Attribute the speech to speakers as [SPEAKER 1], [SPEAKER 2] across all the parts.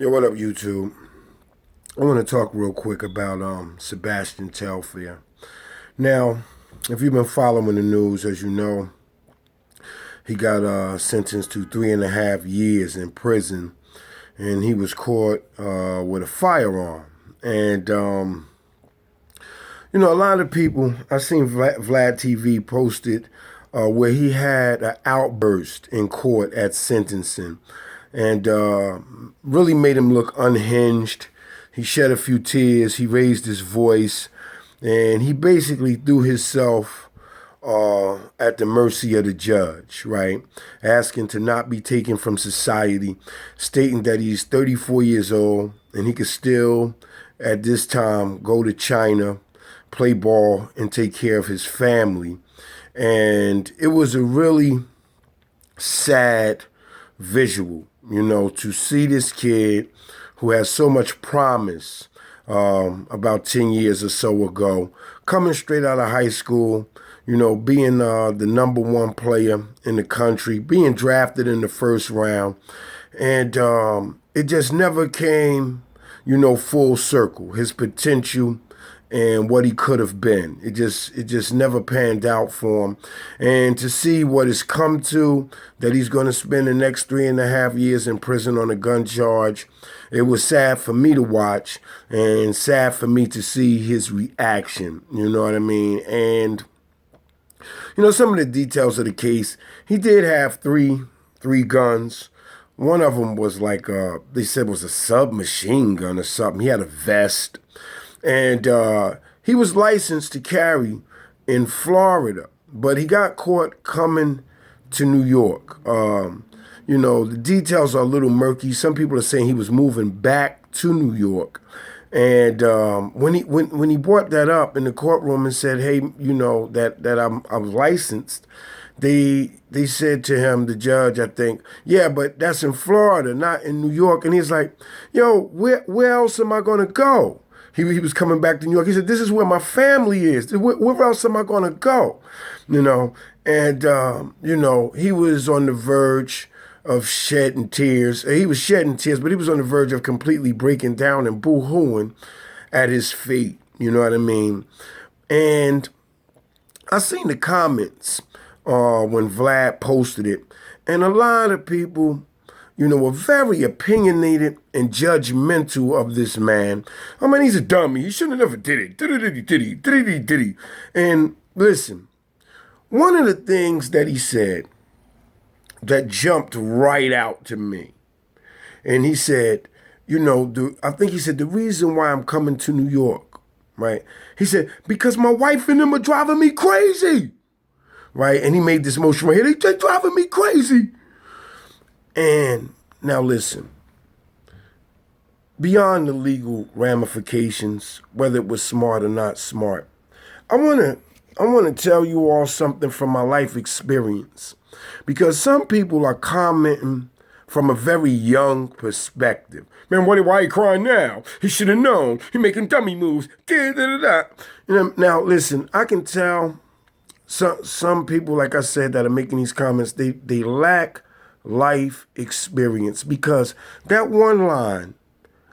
[SPEAKER 1] Yo, what up, YouTube? I want to talk real quick about Sebastian Telfair. Now, if you've been following the news, as you know, he got sentenced to 3.5 years in prison, and he was caught with a firearm. And a lot of people, I seen Vlad TV posted where he had an outburst in court at sentencing, and really made him look unhinged. He shed a few tears. He raised his voice, and he basically threw himself at the mercy of the judge, right? Asking to not be taken from society, stating that he's 34 years old and he could still, at this time, go to China, play ball, and take care of his family. And it was a really sad visual, to see this kid who has so much promise about 10 years or so ago, coming straight out of high school, being the number one player in the country, being drafted in the first round. And it just never came, full circle. His potential and what he could have been. It just never panned out for him. And to see what it's come to, that he's going to spend the next 3.5 years in prison on a gun charge, it was sad for me to watch and sad for me to see his reaction. You know what I mean? And some of the details of the case, he did have three guns. One of them was like they said was a submachine gun or something. He had a vest. And he was licensed to carry in Florida, but he got caught coming to New York. The details are a little murky. Some people are saying he was moving back to New York. And when he brought that up in the courtroom and said, "Hey, that I'm licensed," they said to him, the judge, I think, "Yeah, but that's in Florida, not in New York." And he's like, "Yo, where else am I gonna go?" He was coming back to New York. He said, "This is where my family is. Where else am I going to go?" And, he was on the verge of shedding tears. He was shedding tears, but he was on the verge of completely breaking down and boo-hooing at his fate. You know what I mean? And I seen the comments when Vlad posted it, and a lot of people were very opinionated and judgmental of this man. I mean, he's a dummy. He shouldn't have never did it. Did he? And listen, one of the things that he said that jumped right out to me, and he said, I think he said, the reason why I'm coming to New York, right? He said, because my wife and them are driving me crazy, right? And he made this motion right here. They're driving me crazy. And now listen, beyond the legal ramifications, whether it was smart or not smart, I want to tell you all something from my life experience, because some people are commenting from a very young perspective. Man, why are you crying now? He should have known. He making dummy moves. Now listen, I can tell some people, like I said, that are making these comments, they lack life experience, because that one line,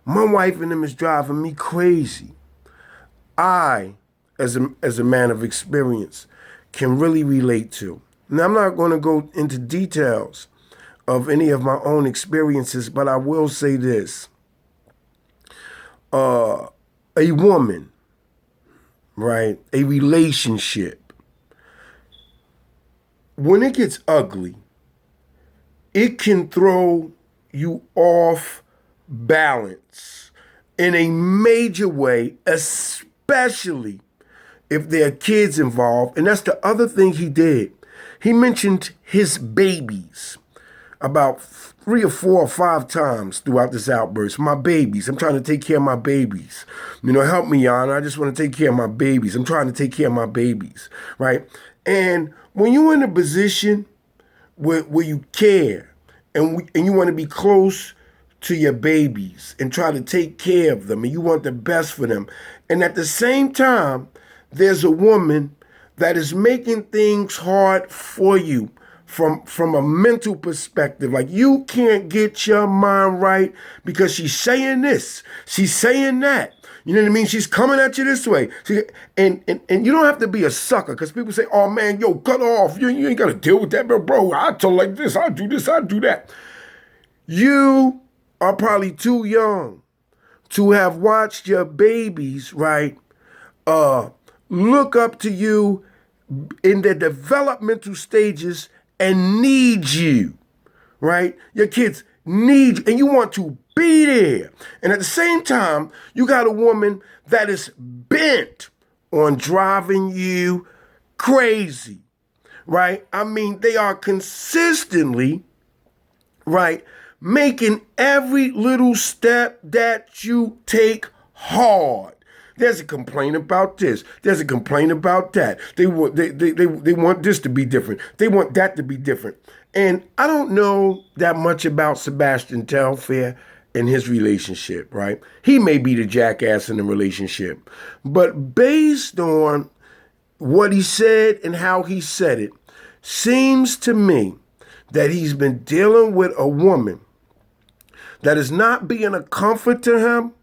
[SPEAKER 1] "My wife and them is driving me crazy," I, as a man of experience, can really relate to. Now, I'm not going to go into details of any of my own experiences, but I will say this. A woman, right, a relationship, when it gets ugly, it can throw you off balance in a major way, especially if there are kids involved. And that's the other thing he did. He mentioned his babies about 3 or 4 or 5 times throughout this outburst. My babies. I'm trying to take care of my babies. Help me, Yana. I just want to take care of my babies. I'm trying to take care of my babies, right? And when you're in a position where you care and you want to be close to your babies and try to take care of them, and you want the best for them, and at the same time, there's a woman that is making things hard for you from a mental perspective. Like, you can't get your mind right because she's saying this, she's saying that. You know what I mean? She's coming at you this way. And you don't have to be a sucker, because people say, oh man, yo, cut off. You ain't got to deal with that, bro. I tell like this, I do this, I do that. You are probably too young to have watched your babies, right, look up to you in their developmental stages and need you, right? Your kids need you, and you want to be there. And at the same time, you got a woman that is bent on driving you crazy, right? I mean, they are consistently, right, making every little step that you take hard. There's a complaint about this. There's a complaint about that. They want this to be different. They want that to be different. And I don't know that much about Sebastian Telfair and his relationship, right? He may be the jackass in the relationship. But based on what he said and how he said it, seems to me that he's been dealing with a woman that is not being a comfort to him,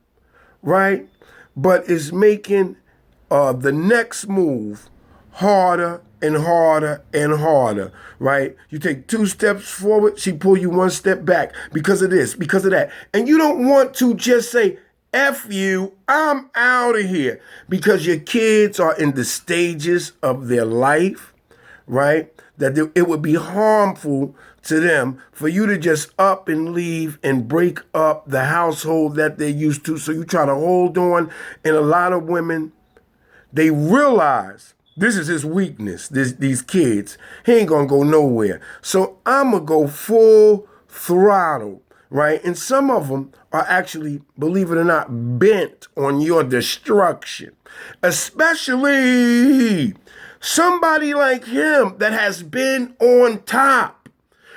[SPEAKER 1] right? But is making the next move harder and harder and harder, right? You take 2 steps forward, she pull you 1 step back because of this, because of that. And you don't want to just say, F you, I'm out of here, because your kids are in the stages of their life, right? That it would be harmful to them for you to just up and leave and break up the household that they're used to. So you try to hold on. And a lot of women, they realize this is his weakness, these kids. He ain't going to go nowhere. So I'm going to go full throttle, right? And some of them are actually, believe it or not, bent on your destruction, especially somebody like him that has been on top,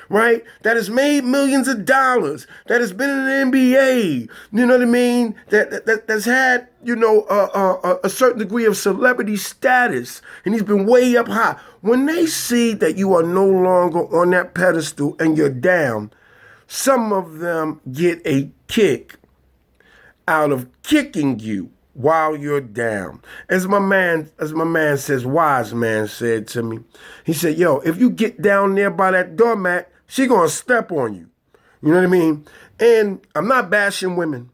[SPEAKER 1] right? That has made millions of dollars, that has been in the NBA, you know what I mean? That's had, you know, a certain degree of celebrity status, and he's been way up high. When they see that you are no longer on that pedestal and you're down, some of them get a kick out of kicking you while you're down. As my man says, wise man said to me, he said, yo, if you get down there by that doormat, she gonna step on you. You know what I mean? And I'm not bashing women.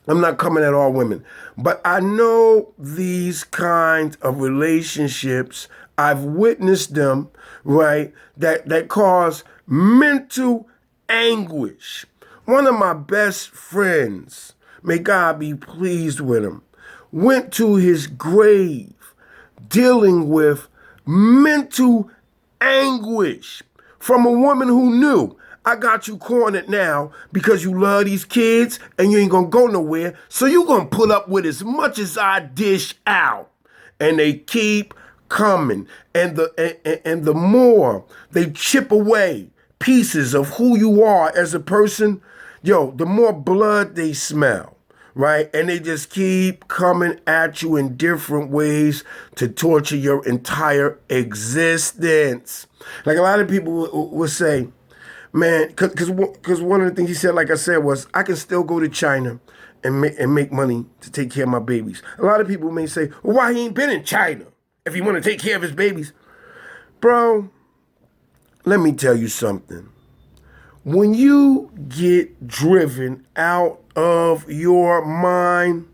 [SPEAKER 1] I'm not coming at all women. But I know these kinds of relationships, I've witnessed them, right, that cause mental anguish. One of my best friends, may God be pleased with him, went to his grave dealing with mental anguish from a woman who knew, I got you cornered now because you love these kids and you ain't gonna go nowhere, so you gonna put up with as much as I dish out. And they keep coming. And the more they chip away pieces of who you are as a person, yo, the more blood they smell, right? And they just keep coming at you in different ways to torture your entire existence. Like, a lot of people will say, man, because one of the things he said, like I said, was, I can still go to China and make money to take care of my babies. A lot of people may say, well, why he ain't been in China if he want to take care of his babies? Bro, let me tell you something. When you get driven out of your mind,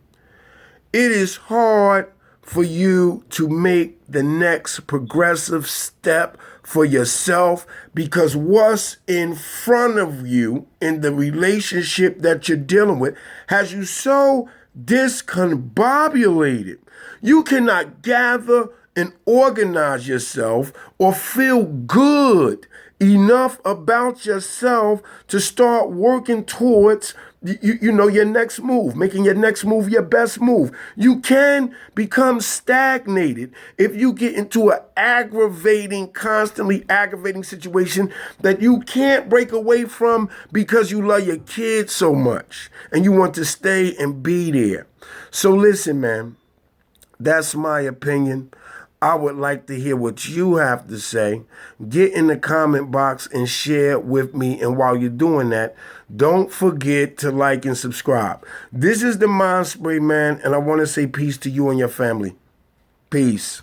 [SPEAKER 1] it is hard for you to make the next progressive step for yourself, because what's in front of you in the relationship that you're dealing with has you so discombobulated. You cannot gather and organize yourself or feel good enough about yourself to start working towards you know, your next move, making your next move your best move. You can become stagnated if you get into an constantly aggravating situation that you can't break away from because you love your kids so much and you want to stay and be there. So listen, man, that's my opinion. I would like to hear what you have to say. Get in the comment box and share with me. And while you're doing that, don't forget to like and subscribe. This is the Mind Spray Man, and I want to say peace to you and your family. Peace.